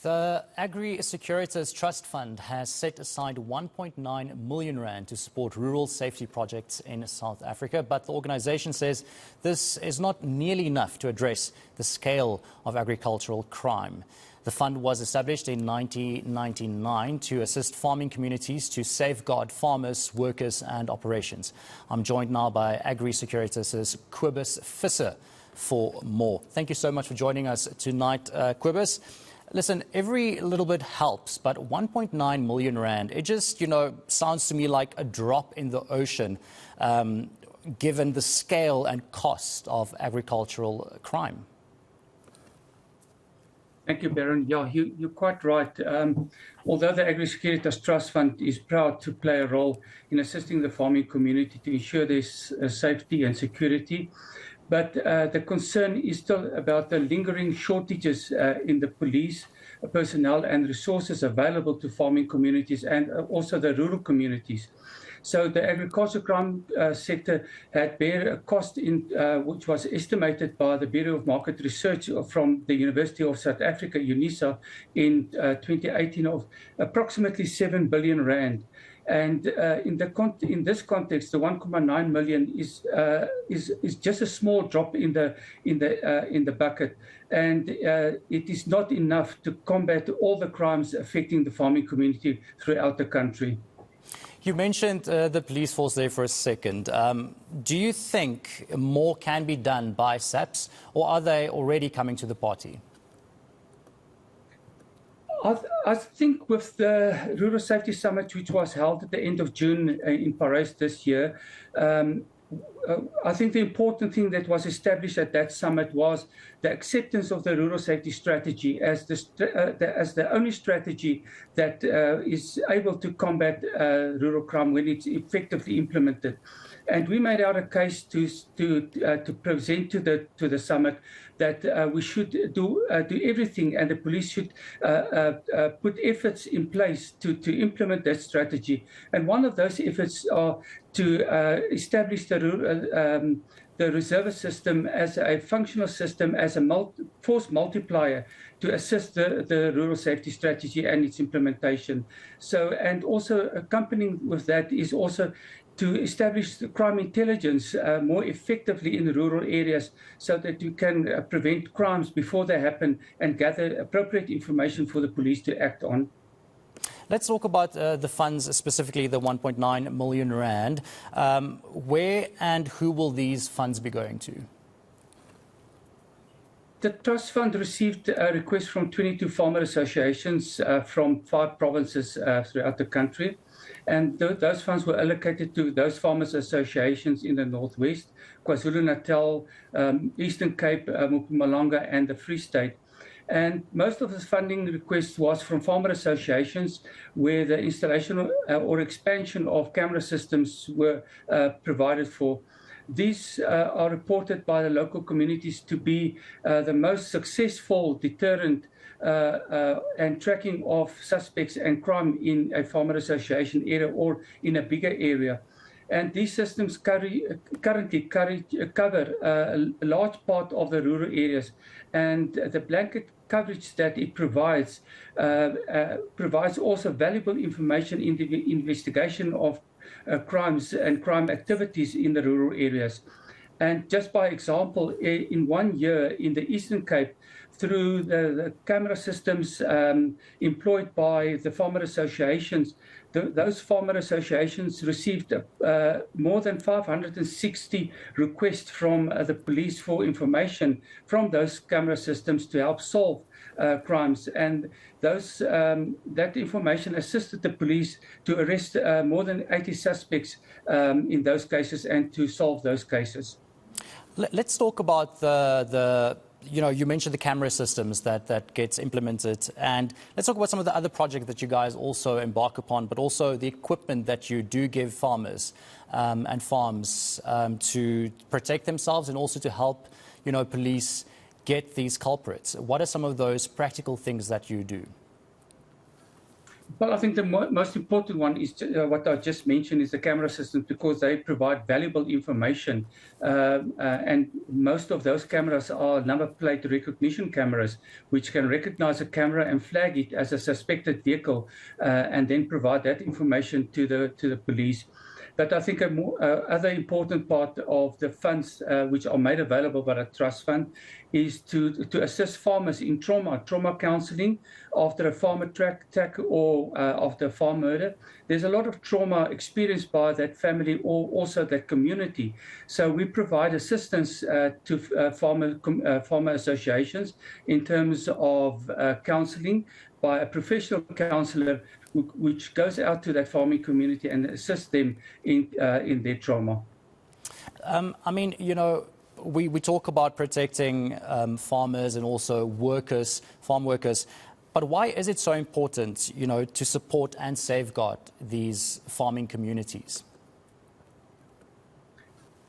The Agri Securitas Trust Fund has set aside 1.9 million rand to support rural safety projects in South Africa, but the organization says this is not nearly enough to address the scale of agricultural crime. The fund was established in 1999 to assist farming communities to safeguard farmers, workers and operations. I'm joined now by Agri Securitas Kobus Visser for more. Thank you so much for joining us tonight, Kobus. Listen, every little bit helps, but 1.9 million rand, it just, sounds to me like a drop in the ocean, given the scale and cost of agricultural crime. Thank you, Baron. Yeah, you're quite right. Although the Agri Securitas Trust Fund is proud to play a role in assisting the farming community to ensure there's safety and security, but the concern is still about the lingering shortages in the police personnel and resources available to farming communities and also the rural communities. So the agricultural crime sector had bear a cost which was estimated by the Bureau of Market Research from the University of South Africa, UNISA, in 2018 of approximately 7 billion rand. And in this context, the 1.9 million is just a small drop in the bucket, and it is not enough to combat all the crimes affecting the farming community throughout the country. You mentioned the police force there for a second. Do you think more can be done by SAPS, or are they already coming to the party? I think with the Rural Safety Summit, which was held at the end of June in Paris this year, I think the important thing that was established at that summit was the acceptance of the rural safety strategy as the only strategy that is able to combat rural crime when it's effectively implemented. And we made out a case to present to the summit that we should do everything, and the police should put efforts in place to implement that strategy. And one of those efforts are to establish the reserve system as a functional system, as a force multiplier to assist the rural safety strategy and its implementation. So, and also accompanying with that is also to establish the crime intelligence more effectively in the rural areas so that you can prevent crimes before they happen and gather appropriate information for the police to act on. Let's talk about the funds, specifically the 1.9 million rand. Where and who will these funds be going to? The Trust Fund received a request from 22 farmer associations from 5 provinces throughout the country. And those funds were allocated to those farmers associations in the Northwest, KwaZulu-Natal, Eastern Cape, Mpumalanga and the Free State. And most of the funding request was from farmer associations where the installation or expansion of camera systems were provided for. These are reported by the local communities to be the most successful deterrent and tracking of suspects and crime in a farmer association area or in a bigger area. And these systems currently cover a large part of the rural areas, and the blanket coverage that it provides provides also valuable information in the investigation of crimes and crime activities in the rural areas. And just by example, in 1 year in the Eastern Cape, through the camera systems employed by the farmer associations, those farmer associations received more than 560 requests from the police for information from those camera systems to help solve crimes. And that information assisted the police to arrest more than 80 suspects in those cases and to solve those cases. Let's talk about you mentioned the camera systems that gets implemented, and let's talk about some of the other projects that you guys also embark upon, but also the equipment that you do give farmers and farms to protect themselves and also to help, police get these culprits. What are some of those practical things that you do? Well, I think the most important one is what I just mentioned is the camera systems, because they provide valuable information. And most of those cameras are number plate recognition cameras, which can recognize a camera and flag it as a suspected vehicle, and then provide that information to the police. But I think other important part of the funds which are made available by the trust fund is to assist farmers in trauma counseling after a farm attack or after a farm murder. There's a lot of trauma experienced by that family or also that community. So we provide assistance to farmer associations in terms of counseling by a professional counselor which goes out to that farming community and assists them in their trauma. I mean, you know, we talk about protecting farmers and also workers, farm workers, but why is it so important, you know, to support and safeguard these farming communities?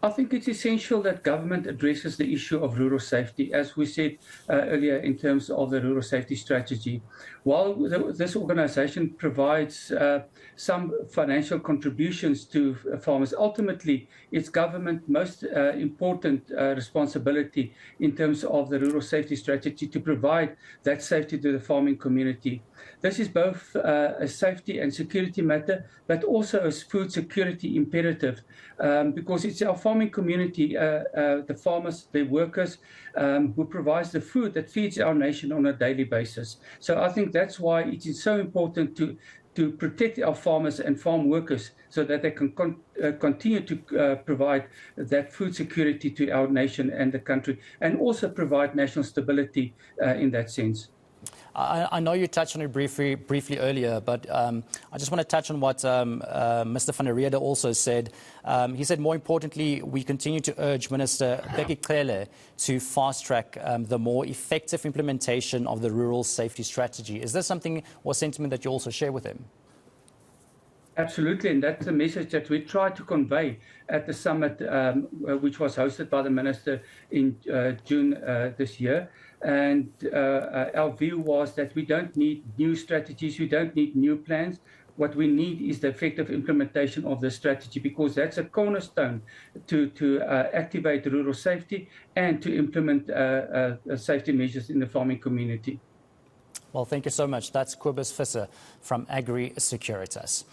I think it's essential that government addresses the issue of rural safety, as we said earlier in terms of the rural safety strategy. While this organization provides some financial contributions to farmers, ultimately it's government's most important responsibility in terms of the rural safety strategy to provide that safety to the farming community. This is both a safety and security matter, but also a food security imperative, because it's our farming community, the farmers, the workers, who provides the food that feeds our nation on a daily basis. So I think that's why it is so important to protect our farmers and farm workers so that they can continue to provide that food security to our nation and the country, and also provide national stability in that sense. I know you touched on it briefly earlier, but I just want to touch on what Mr. van der Rede also said. He said, more importantly, we continue to urge Minister Bheki Cele to fast-track the more effective implementation of the rural safety strategy. Is this something or sentiment that you also share with him? Absolutely, and that's a message that we tried to convey at the summit, which was hosted by the Minister in June this year. And our view was that we don't need new strategies, we don't need new plans. What we need is the effective implementation of the strategy, because that's a cornerstone to activate rural safety and to implement safety measures in the farming community. Well, thank you so much. That's Kobus Visser from Agri Securitas.